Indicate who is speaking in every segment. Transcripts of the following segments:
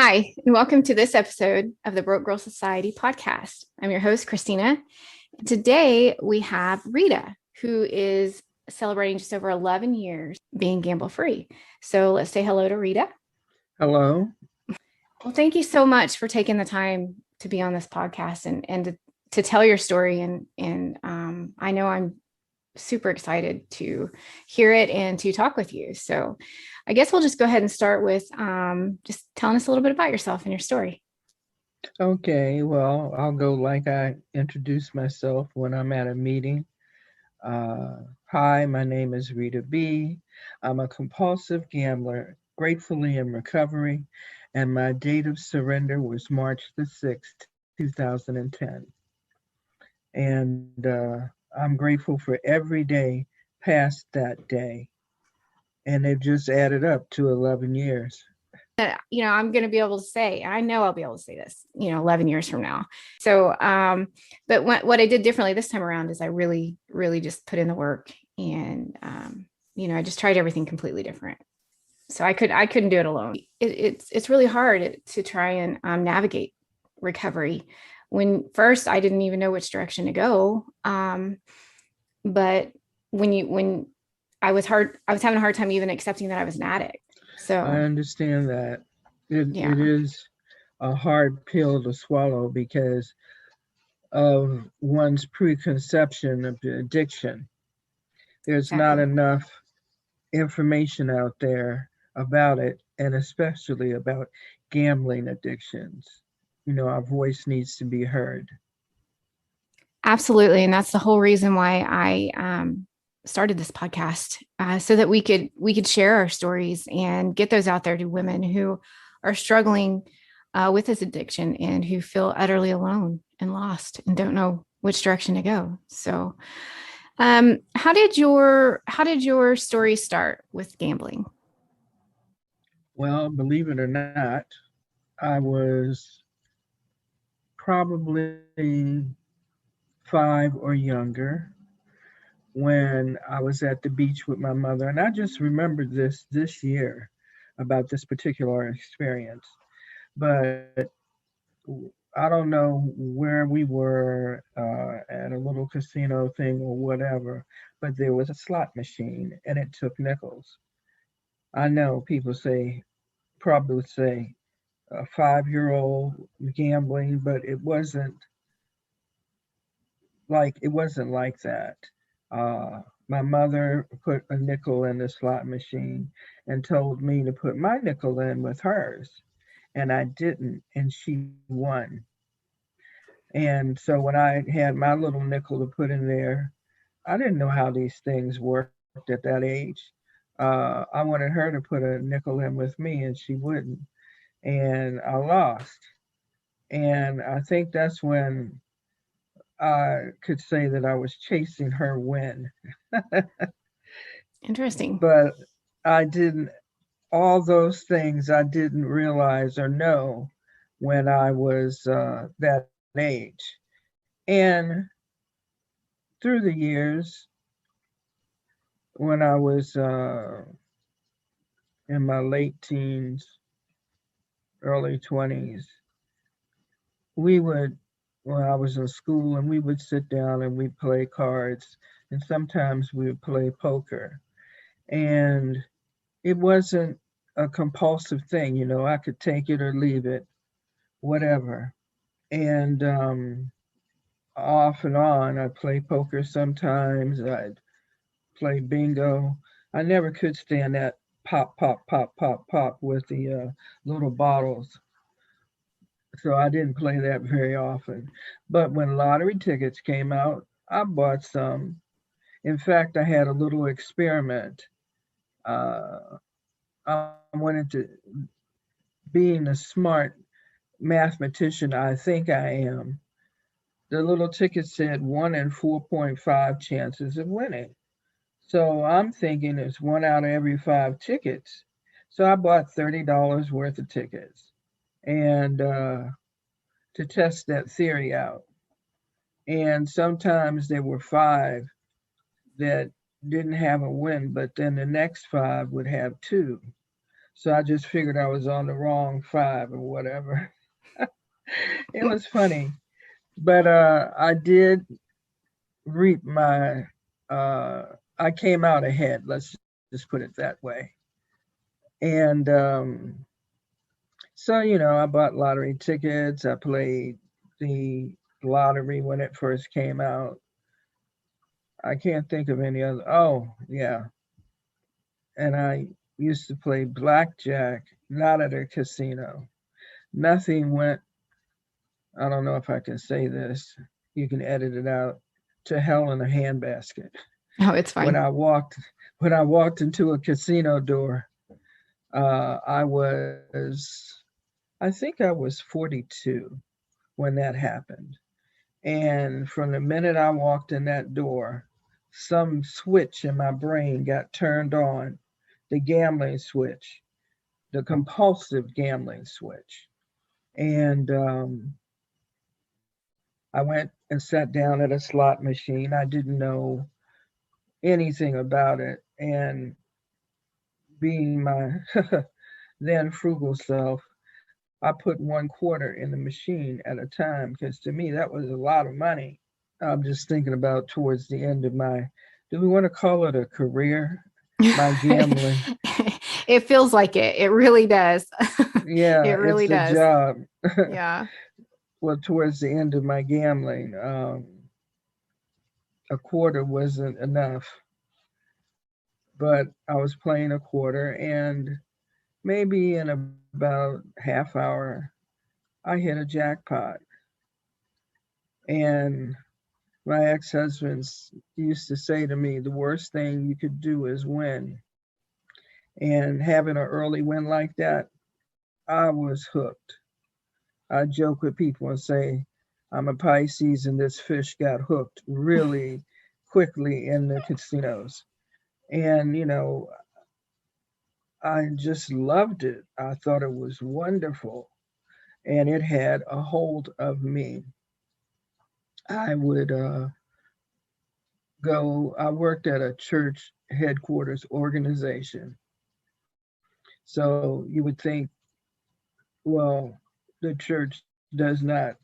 Speaker 1: Hi, and welcome to this episode of the Broke Girl Society podcast. I'm your host, Christina. Today we have Rita, who is celebrating just over 11 years being gamble free. So let's say hello to Rita.
Speaker 2: Hello.
Speaker 1: Well, thank you so much for taking the time to be on this podcast and to tell your story. And I know I'm super excited to hear it and to talk with you. So I guess we'll just go ahead and start with just telling us a little bit about yourself and your story.
Speaker 2: Okay, well, I'll go like I introduce myself when I'm at a meeting. Hi, my name is Rita B. I'm a compulsive gambler, gratefully in recovery, and my date of surrender was March the 6th, 2010. And I'm grateful for every day past that day. And it just added up to 11 years.
Speaker 1: I'm going to be able to say, I know I'll be able to say this, 11 years from now. So, but what I did differently this time around is I really, really just put in the work and I just tried everything completely different. So I couldn't do it alone. It's really hard to try and navigate recovery when first I didn't even know which direction to go. But when I was having a hard time even accepting that I was an addict.
Speaker 2: I
Speaker 1: So
Speaker 2: understand that.
Speaker 1: yeah.
Speaker 2: It is a hard pill to swallow because of one's preconception of the addiction. There's not
Speaker 1: Exactly.
Speaker 2: enough information out there about it, and especially about gambling addictions. Our voice needs to be heard.
Speaker 1: Absolutely. And that's the whole reason why I started this podcast, so that we could share our stories and get those out there to women who are struggling with this addiction and who feel utterly alone and lost and don't know which direction to go. So, how did your story start with gambling?
Speaker 2: Well, believe it or not, I was probably 5 or younger when I was at the beach with my mother. And I just remembered this year about this particular experience. But I don't know where we were at a little casino thing or whatever, but there was a slot machine and it took nickels. I know people probably would say a 5-year-old gambling, but it wasn't like that. My mother put a nickel in the slot machine and told me to put my nickel in with hers, and I didn't, and she won. And so when I had my little nickel to put in there, I didn't know how these things worked at that age. I wanted her to put a nickel in with me, and she wouldn't, and I lost. And I think that's when I could say that I was chasing her win.
Speaker 1: Interesting.
Speaker 2: But I didn't, all those things I didn't realize or know when I was that age. And through the years, when I was in my late teens, early 20s, we would, when I was in school, and we would sit down and we'd play cards, and sometimes we would play poker. And it wasn't a compulsive thing, I could take it or leave it, whatever. And off and on, I'd play poker sometimes, I'd play bingo. I never could stand that pop, pop, pop, pop, pop with the little bottles. So I didn't play that very often. But when lottery tickets came out, I bought some. In fact, I had a little experiment. Uh, I wanted to, being a smart mathematician I think I am, the little ticket said 1 in 4.5 chances of winning. So I'm thinking it's one out of every five tickets. So I bought $30 worth of tickets and to test that theory out. And sometimes there were five that didn't have a win, but then the next five would have two. So I just figured I was on the wrong five or whatever. It was funny, but I did reap my. Uh, I came out ahead. Let's just put it that way. And so I bought lottery tickets. I played the lottery when it first came out. I can't think of any other. Oh, yeah. And I used to play blackjack, not at a casino. Nothing went, I don't know if I can say this. You can edit it out, to hell in a handbasket.
Speaker 1: Oh, it's
Speaker 2: When
Speaker 1: fine.
Speaker 2: I walked when I walked into a casino door, I was I think I was 42 when that happened. And from the minute I walked in that door, some switch in my brain got turned on, the gambling switch, the compulsive gambling switch. And I went and sat down at a slot machine. I didn't know anything about it. And being my then frugal self, I put 1 quarter in the machine at a time because to me that was a lot of money. I'm just thinking about towards the end of my, do we want to call it a career? My gambling.
Speaker 1: It feels like it. It really does. It
Speaker 2: Yeah,
Speaker 1: really
Speaker 2: it's a
Speaker 1: does.
Speaker 2: job.
Speaker 1: Yeah.
Speaker 2: Well, towards the end of my gambling, 1 quarter wasn't enough, but I was playing 1 quarter, and maybe in about half hour, I hit a jackpot. And my ex-husband used to say to me, the worst thing you could do is win. And having an early win like that, I was hooked. I joke with people and say, I'm a Pisces and this fish got hooked really quickly in the casinos. And, I just loved it. I thought it was wonderful. And it had a hold of me. I would I worked at a church headquarters organization. So you would think, well, the church does not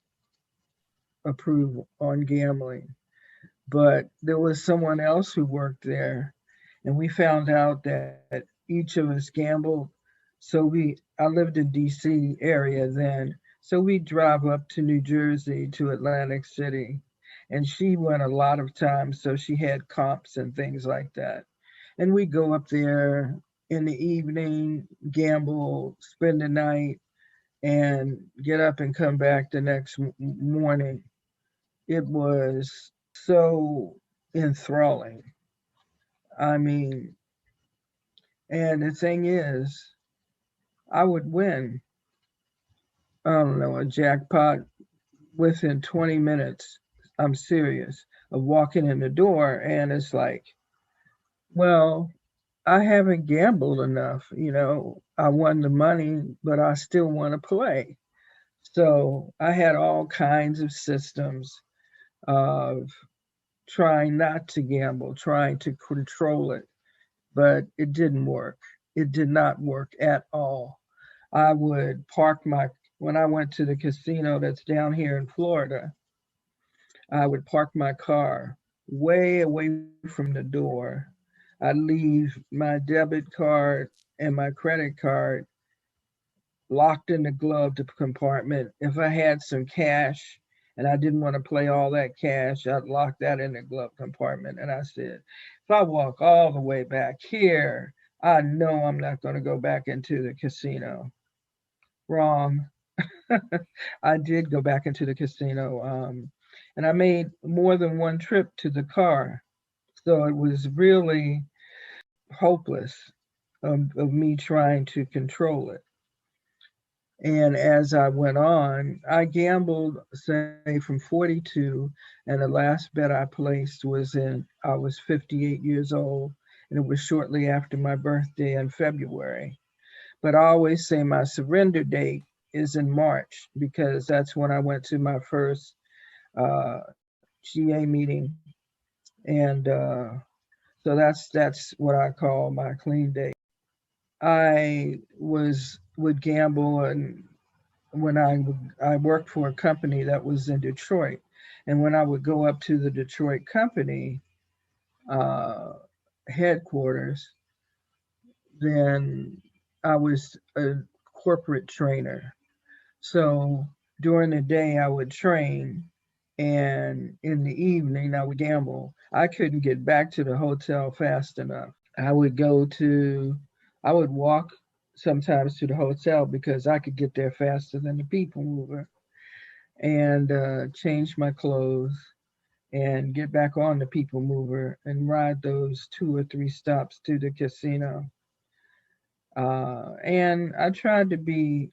Speaker 2: approve on gambling. But there was someone else who worked there, and we found out that each of us gambled. So I lived in DC area then, so we drive up to New Jersey to Atlantic City, and she went a lot of times, so she had comps and things like that. And we go up there in the evening, gamble, spend the night, and get up and come back the next morning. It was so enthralling. I mean, and the thing is, I would win, I don't know, a jackpot within 20 minutes. I'm serious, of walking in the door. And it's like, well, I haven't gambled enough. I won the money, but I still want to play. So I had all kinds of systems of trying not to gamble, trying to control it, but it didn't work. It did not work at all. I would when I went to the casino that's down here in Florida, I would park my car way away from the door. I'd leave my debit card and my credit card locked in the glove compartment. If I had some cash and I didn't want to play all that cash, I'd lock that in the glove compartment. And I said, if I walk all the way back here, I know I'm not going to go back into the casino. Wrong. I did go back into the casino, and I made more than one trip to the car. So it was really hopeless of me trying to control it. And as I went on, I gambled, say, from 42, and the last bet I placed I was 58 years old, and it was shortly after my birthday in February. But I always say my surrender date is in March because that's when I went to my first uh, GA meeting, and so that's what I call my clean date. I would gamble, and when I worked for a company that was in Detroit, and when I would go up to the Detroit company uh, headquarters, then I was a corporate trainer. So during the day I would train, and in the evening I would gamble. I couldn't get back to the hotel fast enough. I would go to, I would walk sometimes to the hotel because I could get there faster than the people mover, and change my clothes and get back on the people mover and ride those 2 or 3 stops to the casino. And I tried to be,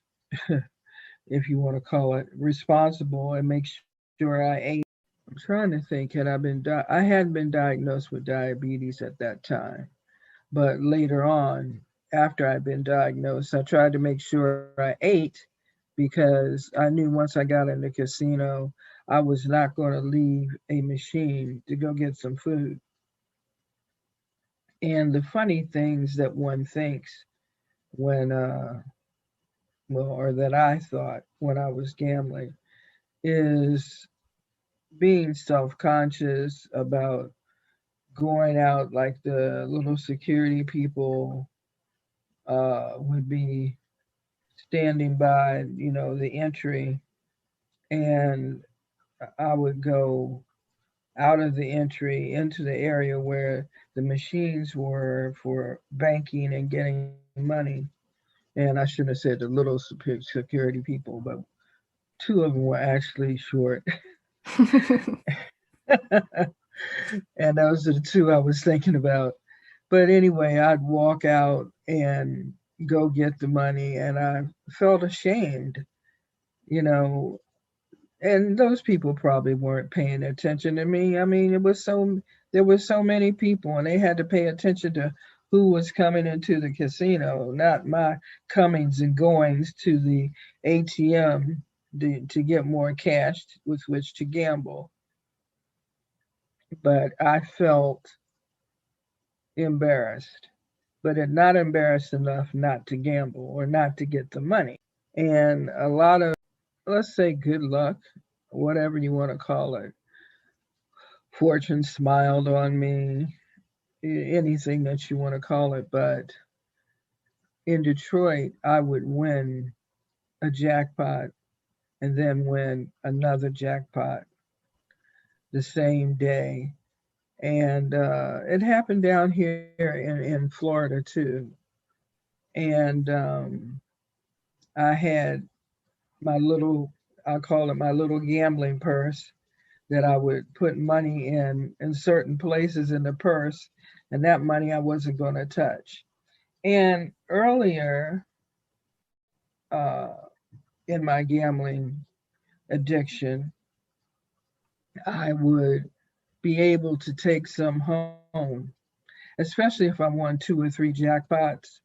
Speaker 2: if you want to call it, responsible and make sure I ate. I'm trying to think, I hadn't been diagnosed with diabetes at that time, but later on, after I'd been diagnosed, I tried to make sure I ate because I knew once I got in the casino, I was not going to leave a machine to go get some food. And the funny things that one thinks when, well, or that I thought when I was gambling, is being self conscious about going out like the little security people would be standing by, the entry, and I would go out of the entry into the area where the machines were for banking and getting money. And I shouldn't have said the little security people, but 2 of them were actually short. And those are the 2 I was thinking about. But anyway, I'd walk out and go get the money, and I felt ashamed, you know, and those people probably weren't paying attention to me. I mean, there were so many people, and they had to pay attention to who was coming into the casino, not my comings and goings to the ATM to get more cash with which to gamble. But I felt embarrassed, but not embarrassed enough not to gamble or not to get the money. And a lot of, let's say, good luck, whatever you want to call it, fortune smiled on me, anything that you want to call it. But in Detroit, I would win a jackpot and then win another jackpot the same day. And it happened down here in Florida too. And I had my little, I call it my little gambling purse that I would put money in certain places in the purse, and that money I wasn't going to touch. And earlier uh, in my gambling addiction, I would be able to take some home, especially if I won 2 or 3 jackpots.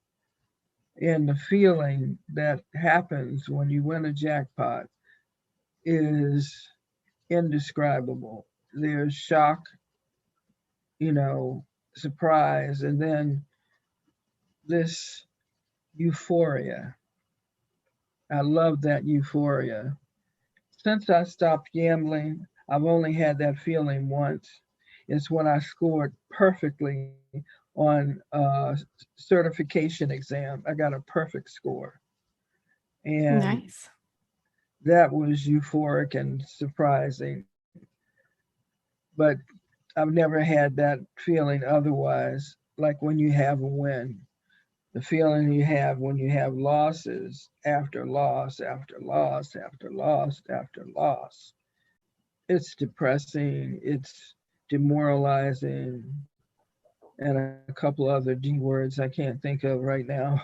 Speaker 2: And the feeling that happens when you win a jackpot is indescribable. There's shock, you know, surprise, and then this euphoria. I love that euphoria. Since I stopped gambling, I've only had that feeling once. It's when I scored perfectly on a certification exam. I got a perfect score. And
Speaker 1: Nice.
Speaker 2: that was euphoric and surprising. But I've never had that feeling otherwise, like when you have a win. The feeling you have when you have losses after loss after loss after loss after loss. It's depressing, it's demoralizing, and a couple other D words I can't think of right now.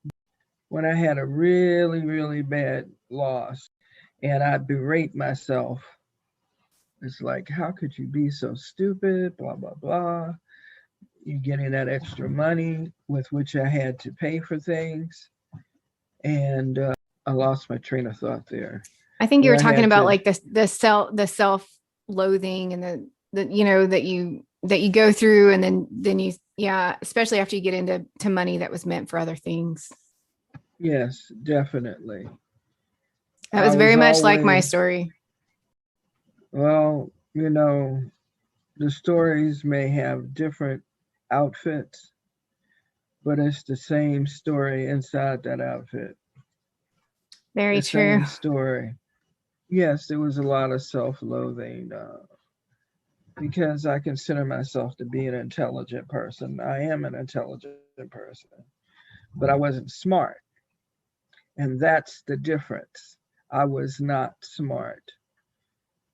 Speaker 2: But when I had a really, really bad loss and I berate myself, it's like, how could you be so stupid? Blah, blah, blah. You're getting that extra money with which I had to pay for things. And I lost my train of thought there.
Speaker 1: I think you
Speaker 2: But
Speaker 1: were
Speaker 2: I
Speaker 1: talking
Speaker 2: had
Speaker 1: about
Speaker 2: to,
Speaker 1: like the self loathing and that, that you go through, and then you, yeah, especially after you get into money that was meant for other things.
Speaker 2: Yes, definitely.
Speaker 1: That
Speaker 2: I
Speaker 1: was very
Speaker 2: was
Speaker 1: much like my
Speaker 2: always,
Speaker 1: story.
Speaker 2: well, the stories may have different outfits, but it's the same story inside that outfit.
Speaker 1: Very
Speaker 2: The
Speaker 1: true.
Speaker 2: same story. Yes, there was a lot of self-loathing because I consider myself to be an intelligent person. I am an intelligent person, but I wasn't smart. And that's the difference. I was not smart.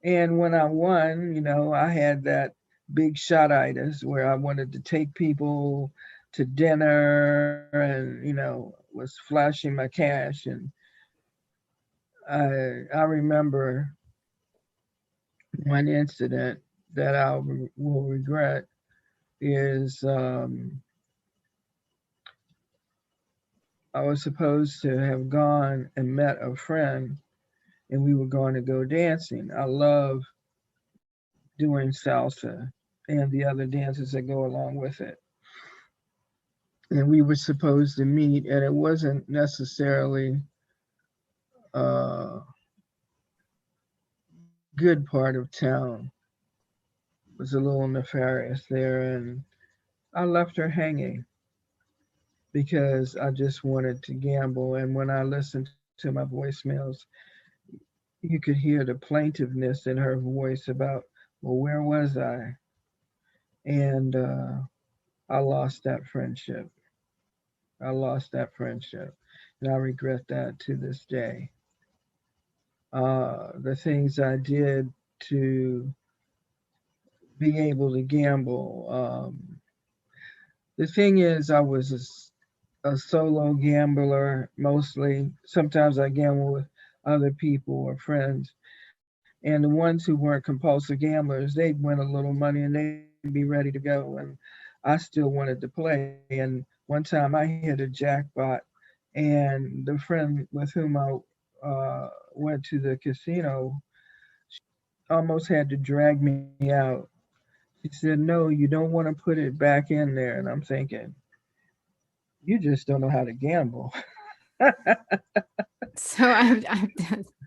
Speaker 2: And when I won, I had that big shotitis where I wanted to take people to dinner and, was flashing my cash. And I remember one incident that will regret is I was supposed to have gone and met a friend, and we were going to go dancing. I love doing salsa and the other dances that go along with it. And we were supposed to meet, and it wasn't necessarily a good part of town. It was a little nefarious there, and I left her hanging because I just wanted to gamble. And when I listened to my voicemails, you could hear the plaintiveness in her voice about, well, where was I? And I lost that friendship. I lost that friendship. And I regret that to this day. The things I did to be able to gamble. The thing is, I was a solo gambler mostly. Sometimes I gamble with other people or friends. And the ones who weren't compulsive gamblers, they'd win a little money and they'd be ready to go. And I still wanted to play. And one time I hit a jackpot, and the friend with whom I went to the casino, almost had to drag me out. She said, "No, you don't want to put it back in there." And I'm thinking, you just don't know how to gamble.
Speaker 1: So I've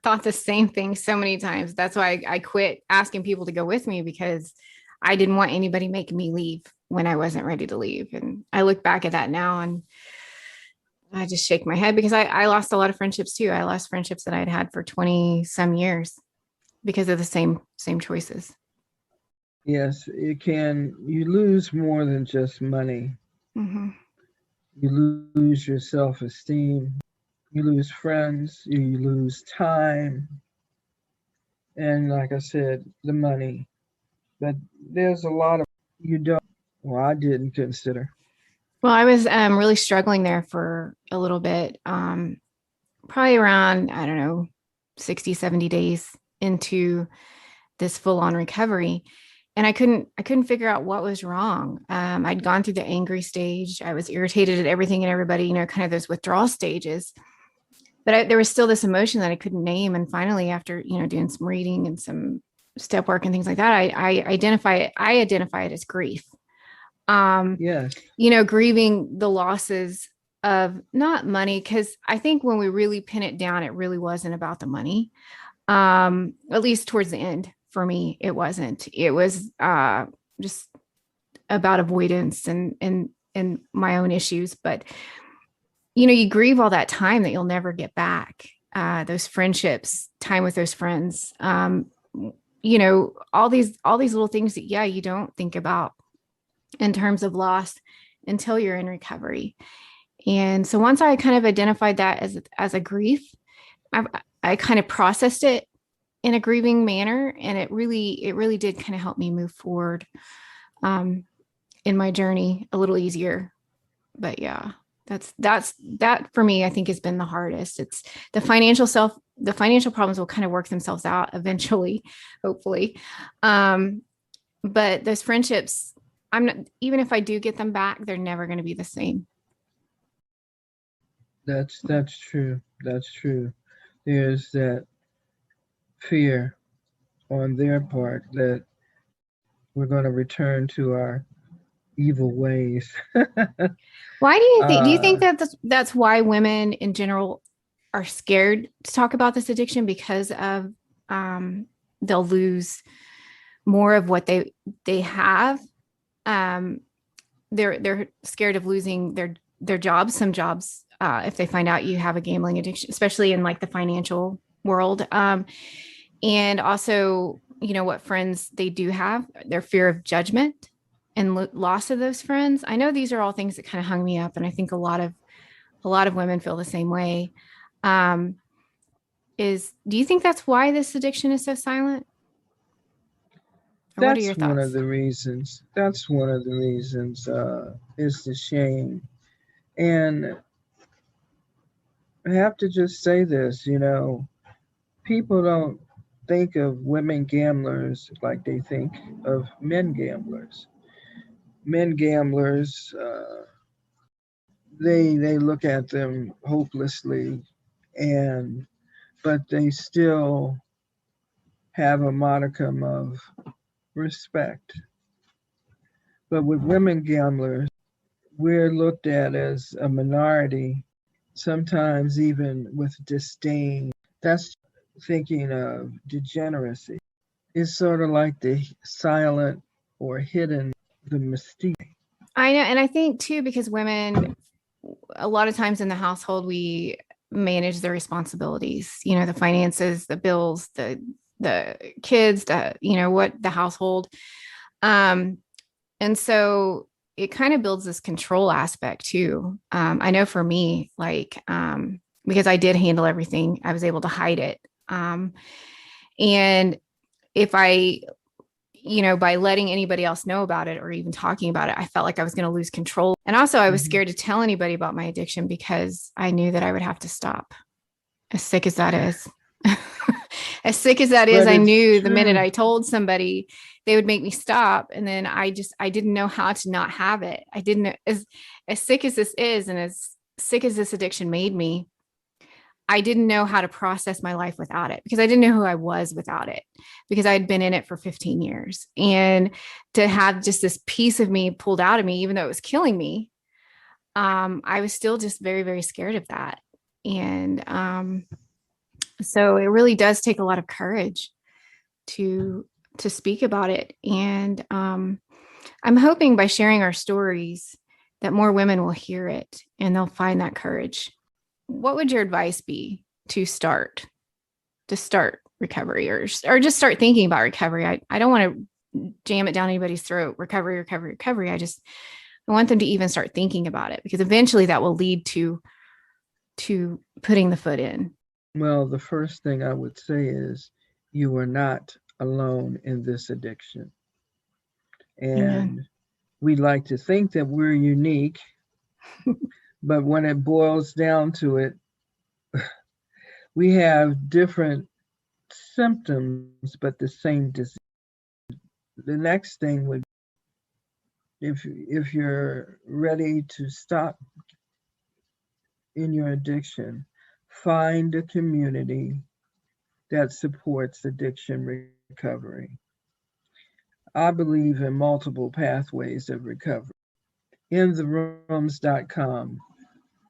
Speaker 1: thought the same thing so many times. That's why I quit asking people to go with me, because I didn't want anybody making me leave when I wasn't ready to leave. And I look back at that now and I just shake my head, because I lost a lot of friendships too. I lost friendships that I'd had for 20 some years because of the same choices.
Speaker 2: Yes, you lose more than just money.
Speaker 1: Mm-hmm.
Speaker 2: You lose your self esteem. You lose friends. You lose time. And like I said, the money. But there's a lot of you don't, well, I didn't consider.
Speaker 1: Well, I was really struggling there for a little bit, probably around, I don't know, 60, 70 days into this full on recovery. And I couldn't figure out what was wrong. I'd gone through the angry stage. I was irritated at everything and everybody, kind of those withdrawal stages. But there was still this emotion that I couldn't name. And finally, after, doing some reading and some step work and things like that, I identify it as grief. Um,
Speaker 2: Yes,
Speaker 1: Grieving the losses of not money, because I think when we really pin it down, it really wasn't about the money. At least towards the end, for me, it wasn't. It was just about avoidance and my own issues. But you grieve all that time that you'll never get back. Those friendships, time with those friends. All these little things that, yeah, you don't think about in terms of loss until you're in recovery. And so once I kind of identified that as a grief, I kind of processed it in a grieving manner, and it really did kind of help me move forward um, in my journey a little easier. But yeah, that for me, I think, has been the hardest. It's the financial problems will kind of work themselves out eventually, hopefully. Um, but those friendships, I'm not, even if I do get them back, they're never going to be the same.
Speaker 2: that's true. That's true. There's that fear on their part that we're going to return to our evil ways.
Speaker 1: Why do you think? Do you
Speaker 2: uh,
Speaker 1: think that that's why women in general are scared to talk about this addiction because of they'll lose more of what they have. Um, they're scared of losing their jobs, some jobs, if they find out you have a gambling addiction, especially in like the financial world. And also, you know, what friends they do have, their fear of judgment and loss of those friends. I know these are all things that kind of hung me up, and I think a lot of women feel the same way. Um, do you think that's why this addiction is so silent? Or what are your
Speaker 2: that's one of
Speaker 1: thoughts?
Speaker 2: the reasons. That's one of the reasons is the shame. And I have to just say this, people don't think of women gamblers like they think of men gamblers. Men gamblers, they look at them hopelessly, and but they still have a modicum of respect. But with women gamblers, we're looked at as a minority, sometimes even with disdain. That's thinking of degeneracy. It's sort of like the silent or hidden, the mystique.
Speaker 1: I know, and I think too, because women, a lot of times in the household, we manage the responsibilities, you know, the finances, the bills, the kids, what the household. Um, and so it kind of builds this control aspect too. I know for me, like, because I did handle everything, I was able to hide it. And if I, by letting anybody else know about it or even talking about it, I felt like I was going to lose control. And also, I was
Speaker 2: Mhm.
Speaker 1: scared to tell anybody about my addiction because I knew that I would have to stop, as sick as that is. As sick as that is,
Speaker 2: But
Speaker 1: I
Speaker 2: it's
Speaker 1: knew the minute
Speaker 2: true.
Speaker 1: I told somebody, they would make me stop. And then I didn't know how to not have it. I didn't know, as sick as this is, and as sick as this addiction made me, I didn't know how to process my life without it because I didn't know who I was without it because I had been in it for 15 years. And to have just this piece of me pulled out of me, even though it was killing me, I was still just very, very scared of that. And so it really does take a lot of courage to speak about it. And I'm hoping by sharing our stories that more women will hear it and they'll find that courage. What would your advice be to start recovery, or just start thinking about recovery? I don't want to jam it down anybody's throat, recovery. I want them to even start thinking about it because eventually that will lead to putting the foot in.
Speaker 2: Well, the first thing I would say is you are not alone in this addiction.
Speaker 1: Amen.
Speaker 2: And we like to think that we're unique, but when it boils down to it, we have different symptoms, but the same disease. The next thing would, if you're ready to stop in your addiction, find a community that supports addiction recovery. I believe in multiple pathways of recovery. InTheRooms.com.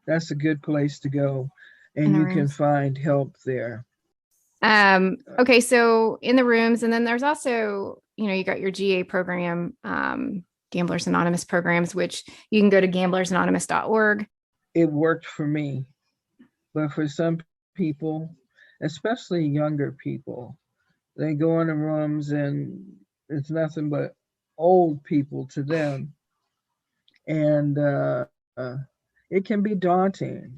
Speaker 2: That's a good place to go,
Speaker 1: In
Speaker 2: and
Speaker 1: the
Speaker 2: you can
Speaker 1: rooms.
Speaker 2: find help there.
Speaker 1: Okay, so in the rooms, and then there's also, you got your GA program, Gamblers Anonymous programs, which you can go to gamblersanonymous.org.
Speaker 2: It worked for me, but for some people, especially younger people, they go in the rooms and it's nothing but old people to them, and it can be daunting,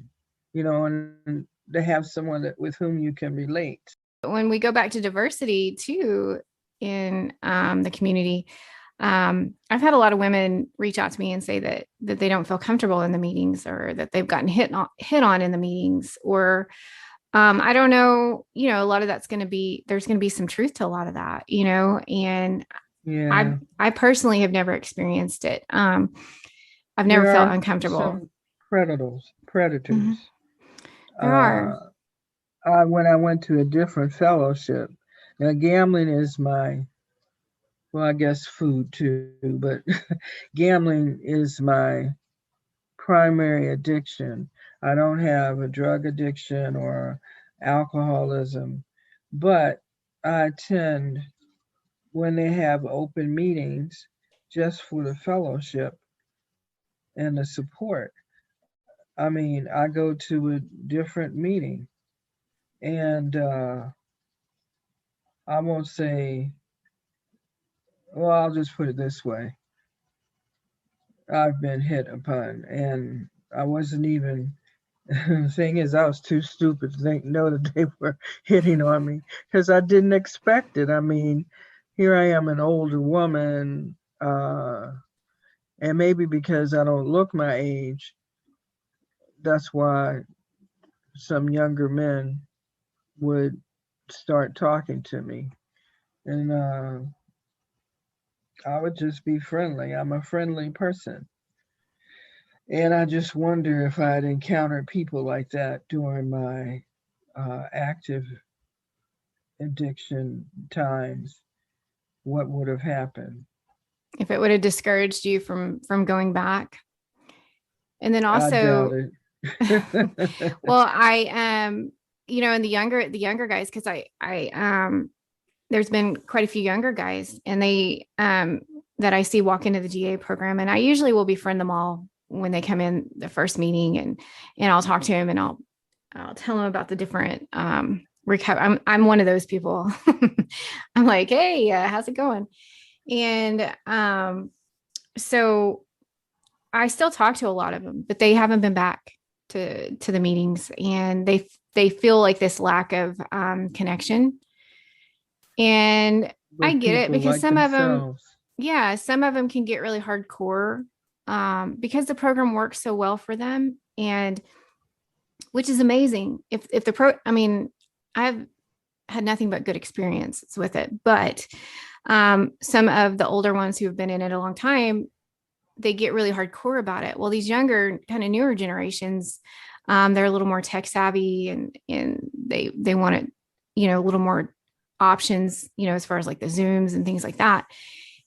Speaker 2: and to have someone with whom you can relate.
Speaker 1: When we go back to diversity too in the community, I've had a lot of women reach out to me and say that they don't feel comfortable in the meetings, or that they've gotten hit on in the meetings, or I don't know, a lot of that's going to be, there's going to be some truth to a lot of that, and I
Speaker 2: Yeah,
Speaker 1: I personally have never experienced it. I've never
Speaker 2: there
Speaker 1: felt
Speaker 2: are
Speaker 1: uncomfortable.
Speaker 2: some predators.
Speaker 1: Mm-hmm.
Speaker 2: Predators.
Speaker 1: There are.
Speaker 2: Uh, when I went to a different fellowship, now gambling is my well, I guess food too, but gambling is my primary addiction. I don't have a drug addiction or alcoholism, but I attend when they have open meetings just for the fellowship and the support. I mean, I go to a different meeting and I won't say, well, I'll just put it this way. I've been hit upon, and I wasn't even. The thing is, I was too stupid to think no that they were hitting on me because I didn't expect it. I mean, here I am, an older woman, and maybe because I don't look my age, that's why some younger men would start talking to me, and I would just be friendly. I'm a friendly person. And I just wonder if I'd encountered people like that during my active addiction times, what would have happened?
Speaker 1: If it would have discouraged you from going back. And then
Speaker 2: I doubt
Speaker 1: also,
Speaker 2: it.
Speaker 1: well, and the younger guys, because I there's been quite a few younger guys, and they that I see walk into the GA program, and I usually will befriend them all when they come in the first meeting, and I'll talk to them, and I'll tell them about the different recover. I'm one of those people. I'm like, hey, how's it going? And so I still talk to a lot of them, but they haven't been back to the meetings, and they feel like this lack of connection. And I
Speaker 2: With
Speaker 1: get it
Speaker 2: people
Speaker 1: because
Speaker 2: like
Speaker 1: some of them,
Speaker 2: themselves.
Speaker 1: yeah, some of them can get really hardcore because the program works so well for them, and which is amazing. If the I mean, I've had nothing but good experiences with it, but some of the older ones who have been in it a long time, they get really hardcore about it. Well, these younger, kind of newer generations, they're a little more tech savvy, and they want it, a little more options, as far as like the Zooms and things like that.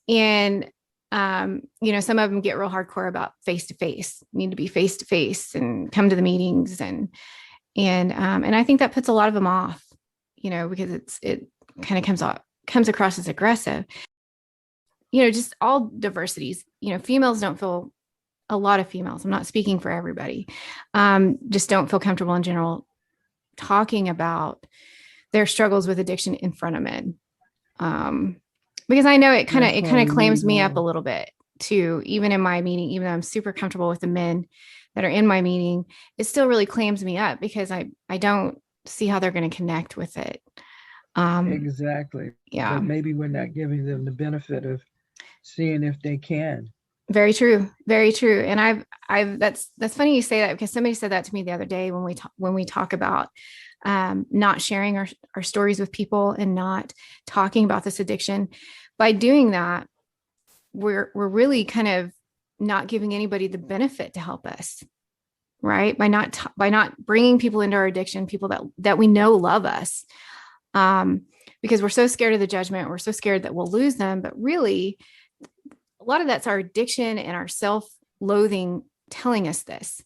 Speaker 1: And some of them get real hardcore about face to face, need to be face to face and come to the meetings, and I think that puts a lot of them off, because it kind of comes across as aggressive. Just all diversities, females don't feel, a lot of females, I'm not speaking for everybody, just don't feel comfortable in general talking about their struggles with addiction in front of men. Because I know it kind of
Speaker 2: That's
Speaker 1: it
Speaker 2: why
Speaker 1: kind of
Speaker 2: we
Speaker 1: clams
Speaker 2: need
Speaker 1: me up a
Speaker 2: more.
Speaker 1: little bit too, even in my meeting, even though I'm super comfortable with the men that are in my meeting, it still really clams me up because I don't see how they're going to connect with it. Um,
Speaker 2: Exactly. But
Speaker 1: yeah.
Speaker 2: maybe we're not giving them the benefit of seeing if they can.
Speaker 1: Very true. Very true. And that's funny you say that, because somebody said that to me the other day when we talk about not sharing our stories with people and not talking about this addiction. By doing that, we're really kind of not giving anybody the benefit to help us, right? By not bringing people into our addiction, people that we know love us, because we're so scared of the judgment, we're so scared that we'll lose them. But really, a lot of that's our addiction and our self-loathing telling us this.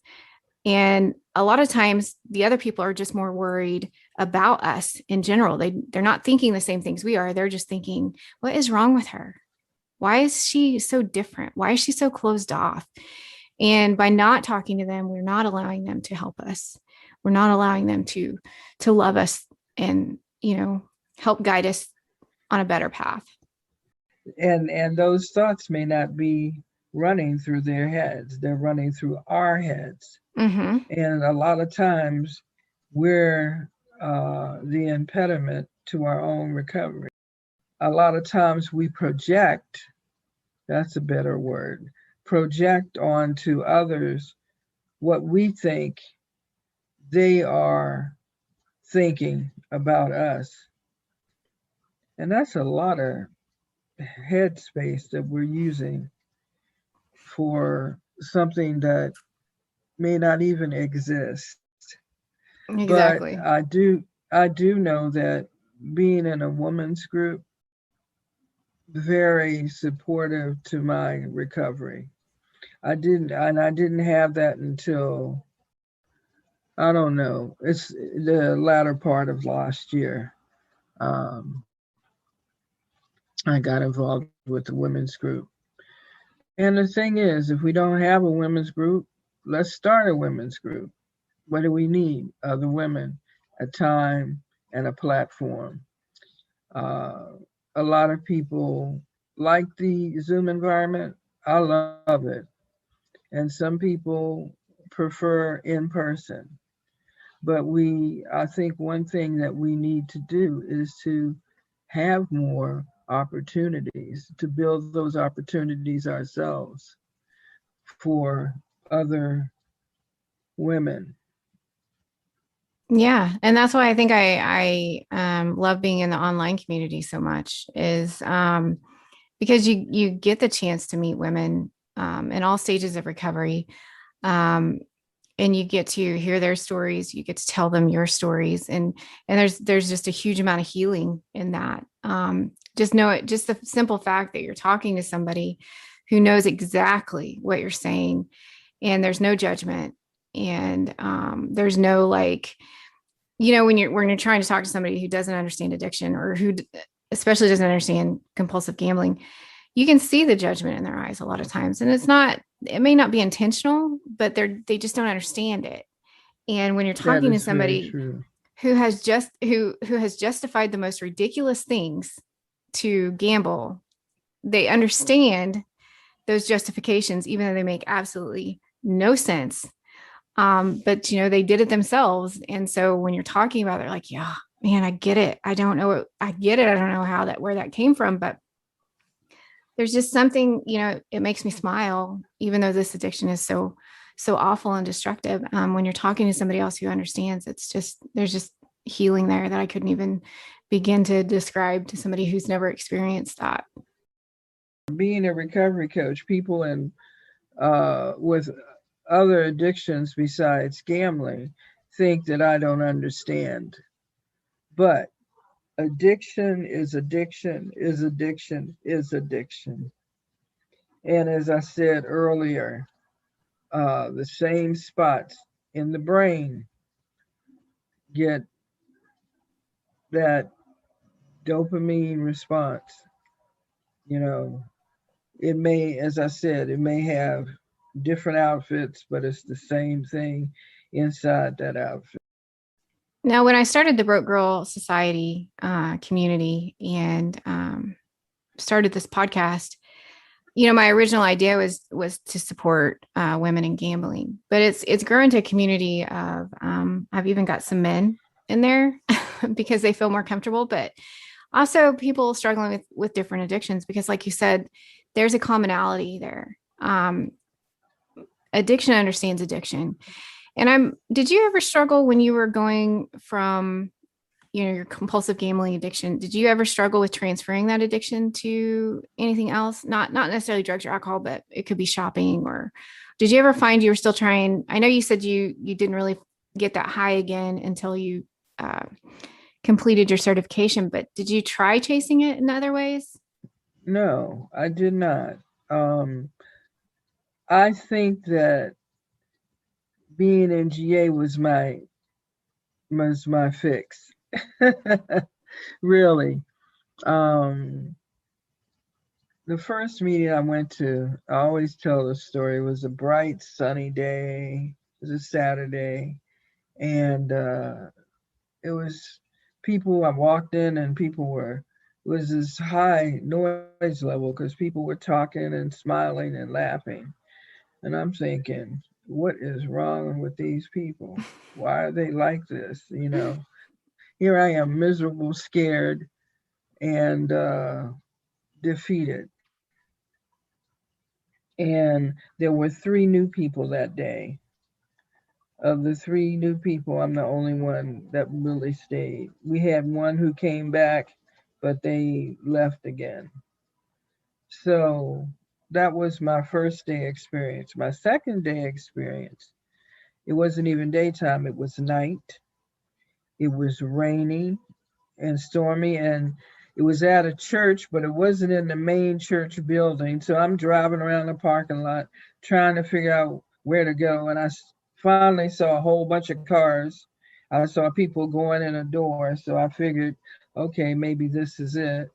Speaker 1: And a lot of times the other people are just more worried about us in general. They're not thinking the same things we are. They're just thinking, what is wrong with her? Why is she so different? Why is she so closed off? And by not talking to them, we're not allowing them to help us. We're not allowing them to love us and, help guide us on a better path.
Speaker 2: And those thoughts may not be running through their heads. They're running through our heads.
Speaker 1: Mm-hmm.
Speaker 2: And a lot of times we're the impediment to our own recovery. A lot of times we project, that's a better word, project onto others what we think they are thinking about us. And that's a lot of headspace that we're using for something that may not even exist. But
Speaker 1: Exactly.
Speaker 2: I do know that being in a woman's group, very supportive to my recovery. I didn't have that until, I don't know, it's the latter part of last year. Um, I got involved with the women's group. And the thing is, if we don't have a women's group, let's start a women's group. What do we need? Other women, a time, and a platform. Uh, a lot of people like the Zoom environment. I love it. And some people prefer in person. But I think one thing that we need to do is to have more opportunities, to build those opportunities ourselves for other women.
Speaker 1: Yeah, and that's why I think I love being in the online community so much is because you get the chance to meet women in all stages of recovery. Um, and you get to hear their stories, you get to tell them your stories, and there's just a huge amount of healing in that. Just know it, just the simple fact that you're talking to somebody who knows exactly what you're saying, and there's no judgment, and there's no like, when you're trying to talk to somebody who doesn't understand addiction, or who especially doesn't understand compulsive gambling, you can see the judgment in their eyes a lot of times, and it may not be intentional, but they just don't understand it. And when you're
Speaker 2: That
Speaker 1: talking to
Speaker 2: is very
Speaker 1: somebody
Speaker 2: true.
Speaker 1: who has justified the most ridiculous things to gamble, they understand those justifications, even though they make absolutely no sense. But they did it themselves. And so when you're talking about it, they're like, yeah, man, I get it. I don't know. I get it. I don't know where that came from, but there's just something, it makes me smile, even though this addiction is so awful and destructive. When you're talking to somebody else who understands, there's just healing there that I couldn't even begin to describe to somebody who's never experienced that.
Speaker 2: Being a recovery coach, people with other addictions besides gambling think that I don't understand. But addiction is addiction is addiction is addiction. And as I said earlier, the same spots in the brain get that dopamine response. You know, it may, as I said, it may have different outfits, but it's the same thing inside that outfit.
Speaker 1: Now, when I started the Broke Girl Society community and started this podcast, my original idea was to support women in gambling, but it's grown to a community of I've even got some men in there because they feel more comfortable, but also people struggling with different addictions, because like you said, there's a commonality there. Addiction understands addiction. And did you ever struggle when you were going from, your compulsive gambling addiction? Did you ever struggle with transferring that addiction to anything else? Not necessarily drugs or alcohol, but it could be shopping. Or did you ever find you were still trying? I know you said you didn't really get that high again until you completed your certification, but did you try chasing it in other ways?
Speaker 2: No, I did not. Um, I think that being in GA was my fix. Really. Um, the first meeting I went to, I always tell the story, it was a bright sunny day. It was a Saturday, and it was people. I walked in, and people it was this high noise level because people were talking and smiling and laughing, and I'm thinking, what is wrong with these people? Why are they like this? Here I am, miserable, scared, and defeated. And there were three new people that day. Of the three new people, I'm the only one that really stayed. We had one who came back, but they left again. So that was my first day experience. My second day experience, it wasn't even daytime, it was night. It was rainy and stormy. And It was at a church, but it wasn't in the main church building. So I'm driving around the parking lot trying to figure out where to go. And finally saw a whole bunch of cars. I saw people going in a door. So I figured, okay, maybe this is it.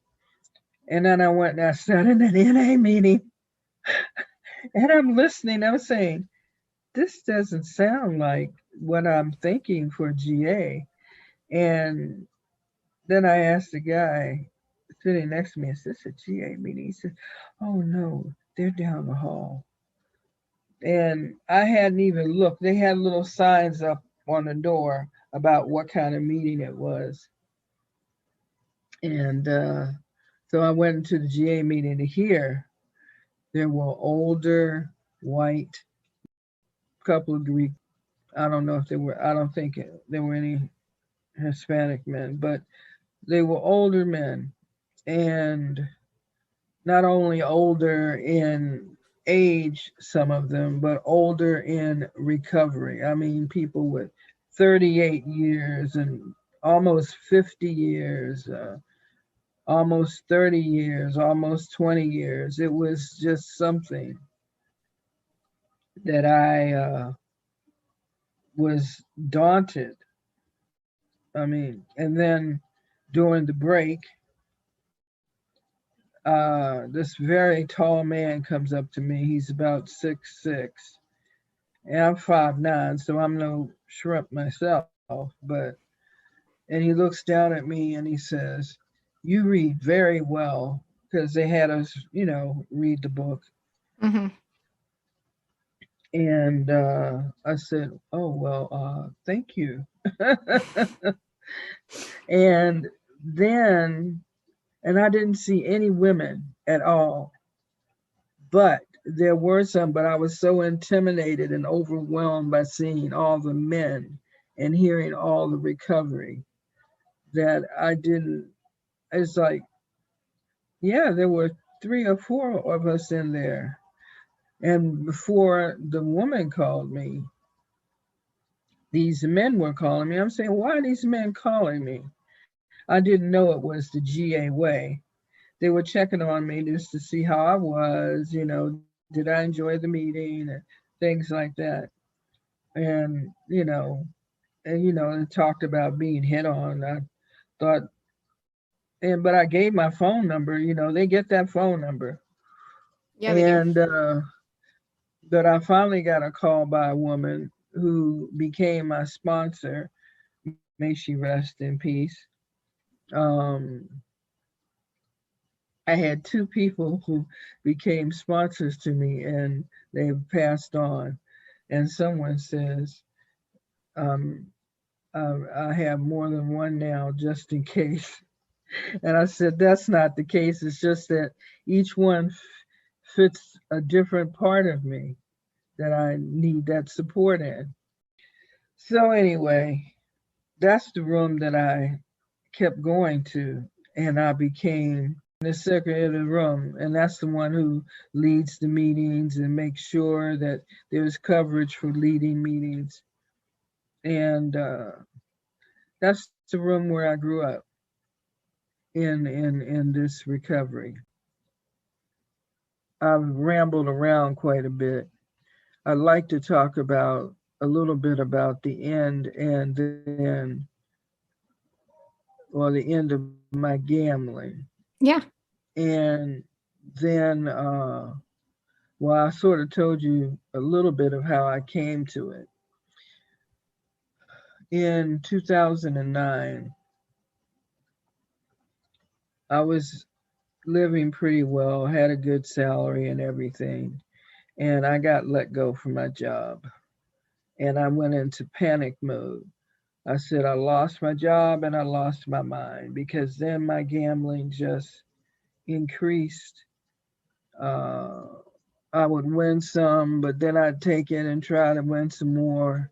Speaker 2: And then I went and I sat in an NA meeting and I'm listening. I'm saying, this doesn't sound like what I'm thinking for GA. And then I asked the guy sitting next to me, is this a GA meeting? He said, oh no, they're down the hall. And I hadn't even looked. They had little signs up on the door about what kind of meeting it was. And so I went into the GA meeting to hear there were older, white, couple of Greek. I don't know if they were, I don't think there were any Hispanic men, but they were older men. And not only older in age, some of them, but older in recovery. I mean, people with 38 years and almost 50 years, almost 30 years, almost 20 years. It was just something that I was daunted. I mean, and then during the break, this very tall man comes up to me. He's about 6'6", and I'm 5'9", so I'm no shrimp myself. But and he looks down at me and he says, "You read very well," because they had us, read the book.
Speaker 1: Mm-hmm.
Speaker 2: And I said, "Oh well, thank you." And then, and I didn't see any women at all, but there were some. But I was so intimidated and overwhelmed by seeing all the men and hearing all the recovery that I didn't. It's like, yeah, there were 3 or 4 of us in there. And before the woman called me, these men were calling me. I'm saying, why are these men calling me? I didn't know it was the GA way. They were checking on me just to see how I was, did I enjoy the meeting and things like that. And, it talked about being hit on. I thought, but I gave my phone number, they get that phone number.
Speaker 1: Yeah, they do.
Speaker 2: And, but I finally got a call by a woman who became my sponsor. May she rest in peace. Um, I had 2 people who became sponsors to me and they've passed on. And someone says, um, I have more than one now just in case. And I said, that's not the case. It's just that each one fits a different part of me that I need that support in. So, anyway, that's the room that I kept going to. And I became the secretary of the room. And that's the one who leads the meetings and makes sure that there's coverage for leading meetings. And that's the room where I grew up in this recovery. I've rambled around quite a bit. I'd like to talk about a little bit about the end and then, well, the end of my gambling.
Speaker 1: Yeah.
Speaker 2: And then, well, I sort of told you a little bit of how I came to it. In 2009, I was living pretty well, had a good salary and everything, and I got let go from my job. And I went into panic mode. I said I lost my job and I lost my mind because then my gambling just increased. Uh, I would win some, but then I'd take it and try to win some more.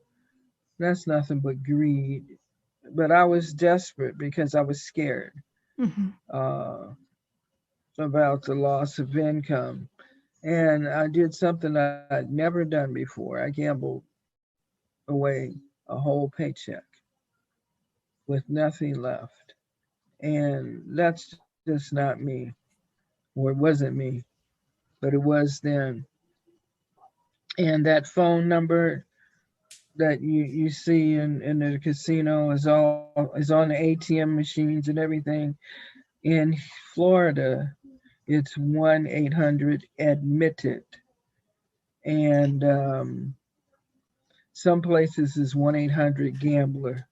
Speaker 2: That's nothing but greed. But I was desperate because I was scared
Speaker 1: Mm-hmm.
Speaker 2: uh, about the loss of income. And I did something I'd never done before. I gambled away a whole paycheck with nothing left. And that's just just not me, or it wasn't me, but it was then. And that phone number that you see in the casino is on the ATM machines and everything. In Florida, it's 1-800-ADMIT-IT, and some places is 1-800-GAMBLER.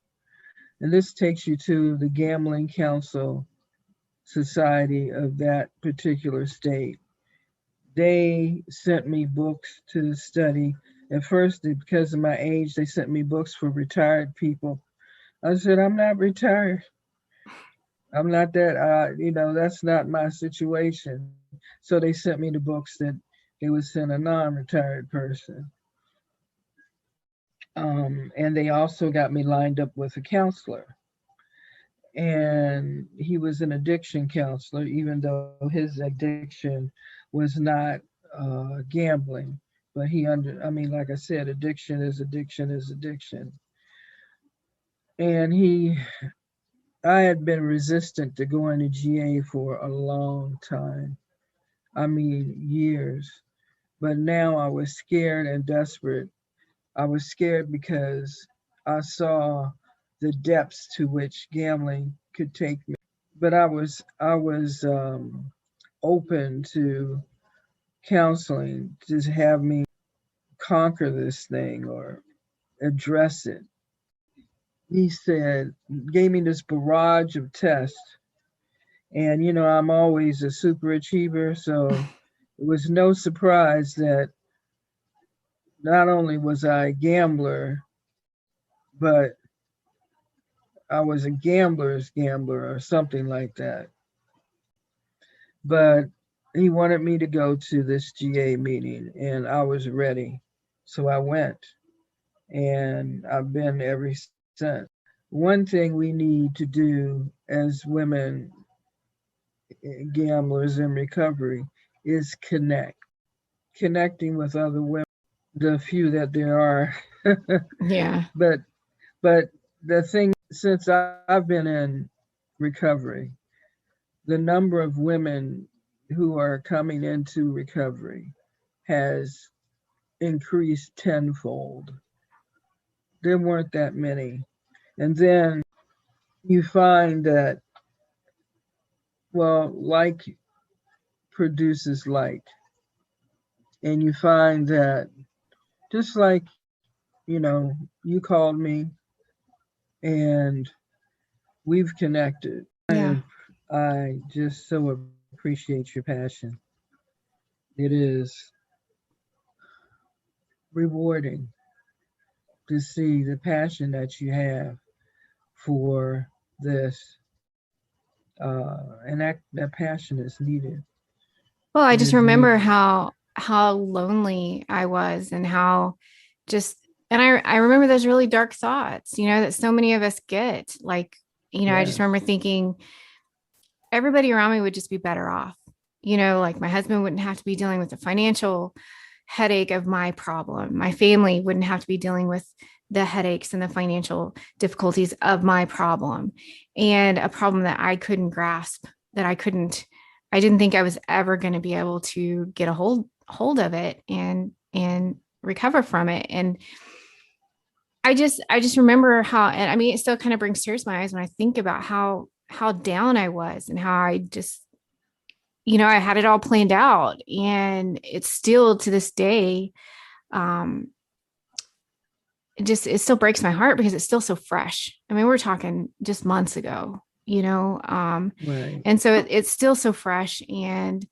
Speaker 2: And this takes you to the Gambling Council Society of that particular state. They sent me books to study. At first, because of my age, they sent me books for retired people. I said, I'm not retired. I'm not that, that's not my situation. So they sent me the books that they would send a non-retired person. And they also got me lined up with a counselor. And he was an addiction counselor, even though his addiction was not gambling. But like I said, addiction is addiction is addiction. And I had been resistant to going to GA for a long time. I mean, years. But now I was scared and desperate. I was scared because I saw the depths to which gambling could take me. But I was open to counseling to have me conquer this thing or address it. He said, gave me this barrage of tests. And, I'm always a super achiever. So it was no surprise that not only was I a gambler, but I was a gambler's gambler or something like that. But he wanted me to go to this GA meeting and I was ready. So I went and I've been ever since. One thing we need to do as women gamblers in recovery is connecting with other women, the few that there are.
Speaker 1: Yeah.
Speaker 2: but the thing, since I've been in recovery, the number of women who are coming into recovery has increased tenfold. There weren't that many. And then you find that, well, like produces like. And you find that just like, you called me and we've connected.
Speaker 1: Yeah.
Speaker 2: I just so appreciate your passion. It is rewarding to see the passion that you have for this, and that passion is needed.
Speaker 1: Well, I
Speaker 2: It
Speaker 1: just
Speaker 2: is
Speaker 1: remember
Speaker 2: needed.
Speaker 1: how lonely I was and how just and I remember those really dark thoughts, that so many of us get. Like, I just remember
Speaker 2: Yes.
Speaker 1: thinking everybody around me would just be better off. Like my husband wouldn't have to be dealing with the financial headache of my problem. My family wouldn't have to be dealing with the headaches and the financial difficulties of my problem, and a problem that I couldn't grasp, that I didn't think I was ever going to be able to get a hold of it and recover from it. And I just remember how, and I mean, it still kind of brings tears to my eyes when I think about how down I was and how I just, I had it all planned out. And it's still to this day, um, it still breaks my heart because it's still so fresh. I mean, we're talking just months ago,
Speaker 2: Right.
Speaker 1: and so it's still so fresh. And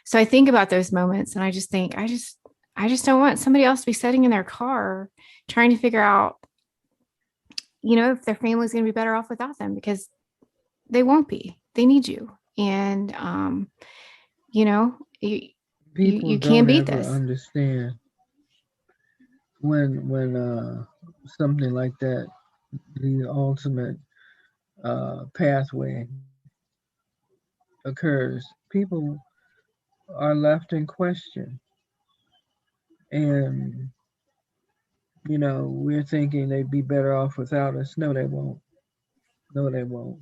Speaker 1: so I think about those moments and I just think, I just don't want somebody else to be sitting in their car trying to figure out, if their family's going to be better off without them, because they won't be. They need you. And, you know, you,
Speaker 2: People
Speaker 1: you can't
Speaker 2: don't
Speaker 1: beat
Speaker 2: ever
Speaker 1: this.
Speaker 2: understand when something like that, the ultimate pathway occurs. People are left in question, and we're thinking they'd be better off without us. No, they won't. No, they won't.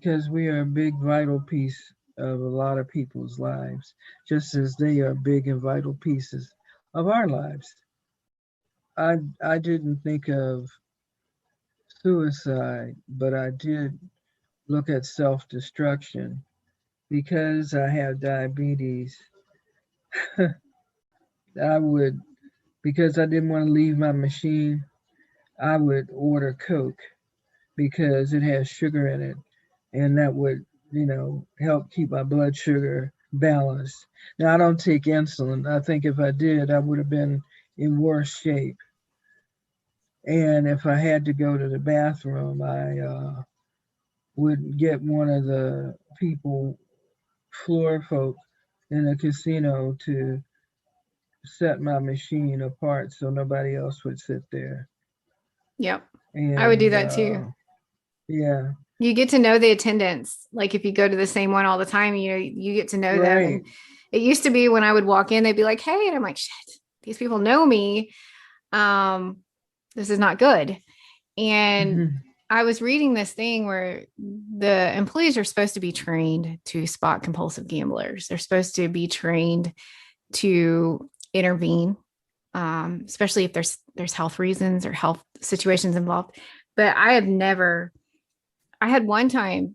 Speaker 2: because we are a big vital piece of a lot of people's lives, just as they are big and vital pieces of our lives. I didn't think of suicide, but I did look at self-destruction because I have diabetes. I would, because I didn't want to leave my machine, I would order Coke because it has sugar in it, and that would, help keep my blood sugar balanced. Now I don't take insulin. I think if I did, I would have been in worse shape. And if I had to go to the bathroom, I would get one of the people, floor folk in the casino, to set my machine apart so nobody else would sit there.
Speaker 1: Yep. I would do
Speaker 2: And
Speaker 1: that too.
Speaker 2: yeah,
Speaker 1: You get to know the attendants. Like if you go to the same one all the time, you get to know them.
Speaker 2: right.
Speaker 1: And it used to be when I would walk in, they'd be like, "Hey," and I'm like, "Shit, these people know me. Um, this is not good." And
Speaker 2: Mhm.
Speaker 1: I was reading this thing where the employees are supposed to be trained to spot compulsive gamblers. They're supposed to be trained to intervene, especially if there's health reasons or health situations involved. But I have never. I had one time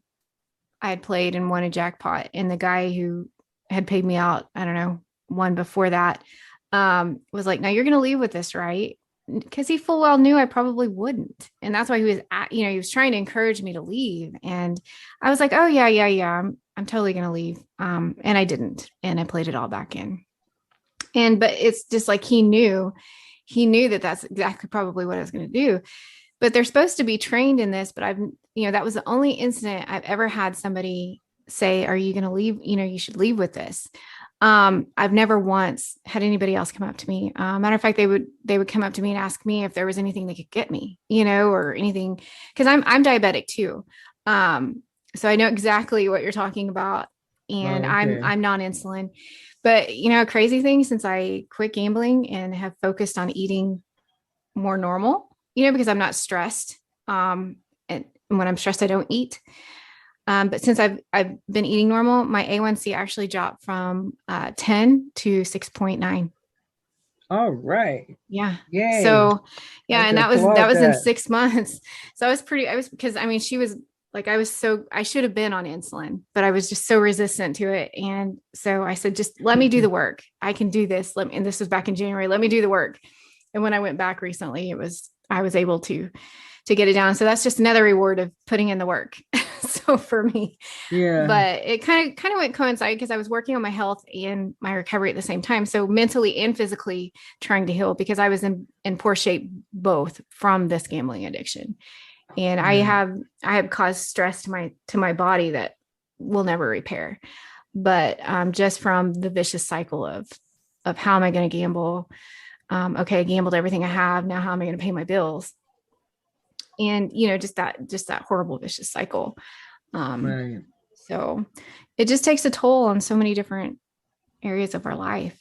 Speaker 1: I had played and won a jackpot, and the guy who had paid me out, I don't know, one before that, was like, "Now you're going to leave with this, right?" Because he full well knew I probably wouldn't, and that's why he was, he was trying to encourage me to leave, and I was like, "Oh yeah, yeah, yeah, I'm totally going to leave," and I didn't, and I played it all back in, but it's just like he knew that that's exactly probably what I was going to do, but they're supposed to be trained in this. But that was the only incident I've ever had somebody say, "Are you going to leave? You should leave with this." I've never once had anybody else come up to me. Matter of fact, they would come up to me and ask me if there was anything they could get me, or anything, because I'm diabetic too. So I know exactly what you're talking about, and I'm
Speaker 2: Okay.
Speaker 1: I'm non-insulin. But crazy thing, since I quit gambling and have focused on eating more normal, because I'm not stressed. And when I'm stressed, I don't eat. But since I've been eating normal, my A1C actually dropped from 10 to 6.9.
Speaker 2: All right.
Speaker 1: Yeah.
Speaker 2: Yay.
Speaker 1: So
Speaker 2: I
Speaker 1: yeah,
Speaker 2: have
Speaker 1: and
Speaker 2: to
Speaker 1: that
Speaker 2: applaud
Speaker 1: was in
Speaker 2: that.
Speaker 1: 6 months. So I was, because I mean she was like, I should have been on insulin, but I was just so resistant to it. And so I said, just let me do the work. I can do this. And this was back in January. Let me do the work. And when I went back recently, I was able to get it down. So that's just another reward of putting in the work. So for me,
Speaker 2: Yeah.
Speaker 1: but it kind of went coincide because I was working on my health and my recovery at the same time. So mentally and physically trying to heal, because I was in poor shape both from this gambling addiction. And
Speaker 2: Right.
Speaker 1: I have caused stress to my body that will never repair. But just from the vicious cycle of how am I going to gamble? Okay, I gambled everything I have. Now how am I going to pay my bills? And just that horrible vicious cycle. Um,
Speaker 2: Right.
Speaker 1: so it just takes a toll on so many different areas of our life.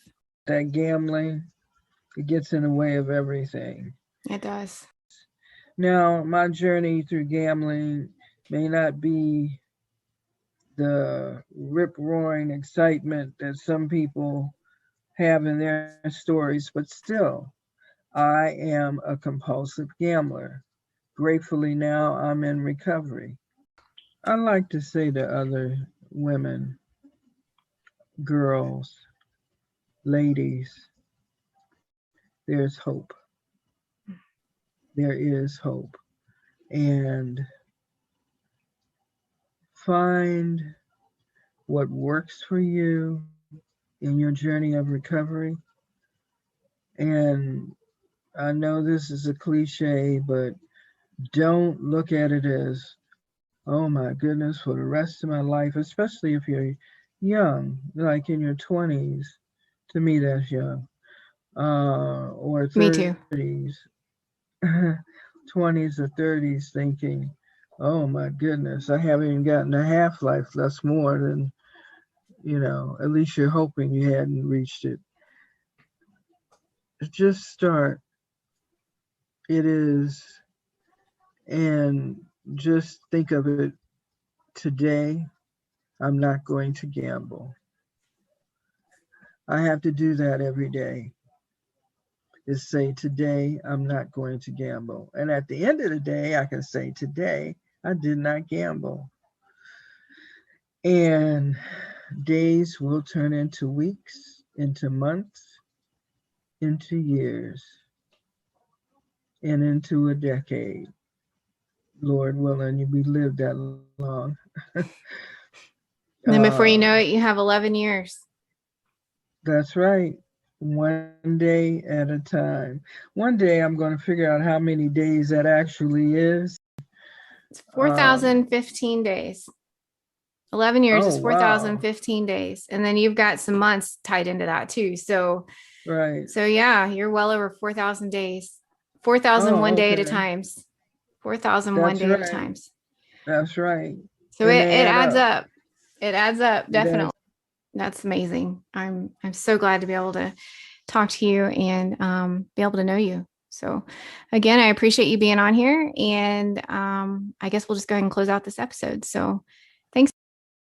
Speaker 2: That gambling, it gets in the way of everything.
Speaker 1: It does.
Speaker 2: Now, my journey through gambling may not be the rip roaring excitement that some people have in their stories, but still, I am a compulsive gambler. Gratefully, now I'm in recovery. I like to say to other women, girls, ladies, there's hope. There is hope. And find what works for you in your journey of recovery. And I know this is a cliche, but don't look at it as, oh my goodness, for the rest of my life, especially if you're young, like in your 20s. To me, that's young. Or
Speaker 1: Me too.
Speaker 2: 30s, 20s or 30s, thinking, oh my goodness, I haven't even gotten a half life. That's more than, at least you're hoping you hadn't reached it. Just start. It is, and just think of it today I'm not going to gamble. I have to do that every day. Is say today I'm not going to gamble. And at the end of the day, I can say today I did not gamble. And days will turn into weeks, into months, into years, and into a decade. Lord willing, we live that long.
Speaker 1: And then before you
Speaker 2: uh,
Speaker 1: know it, you have 11 years.
Speaker 2: that's right. One day at a time. One day I'm going to figure out how many days that actually is.
Speaker 1: It's
Speaker 2: Um,
Speaker 1: 4,015 days. 11 years
Speaker 2: oh,
Speaker 1: is
Speaker 2: wow.
Speaker 1: 4,015 days. And then you've got some months tied into that too.
Speaker 2: Right.
Speaker 1: So yeah, you're well over 4,000 days,
Speaker 2: Oh,
Speaker 1: 4,001 day at a
Speaker 2: okay.
Speaker 1: times, 4,001
Speaker 2: That's
Speaker 1: day at a
Speaker 2: right.
Speaker 1: times.
Speaker 2: That's right.
Speaker 1: So
Speaker 2: And
Speaker 1: it
Speaker 2: they add
Speaker 1: adds
Speaker 2: up.
Speaker 1: up. It adds up.
Speaker 2: It does.
Speaker 1: Definitely. That's amazing. I'm so glad to be able to talk to you and be able to know you. So again, I appreciate you being on here, and I guess we'll just go ahead and close out this episode. So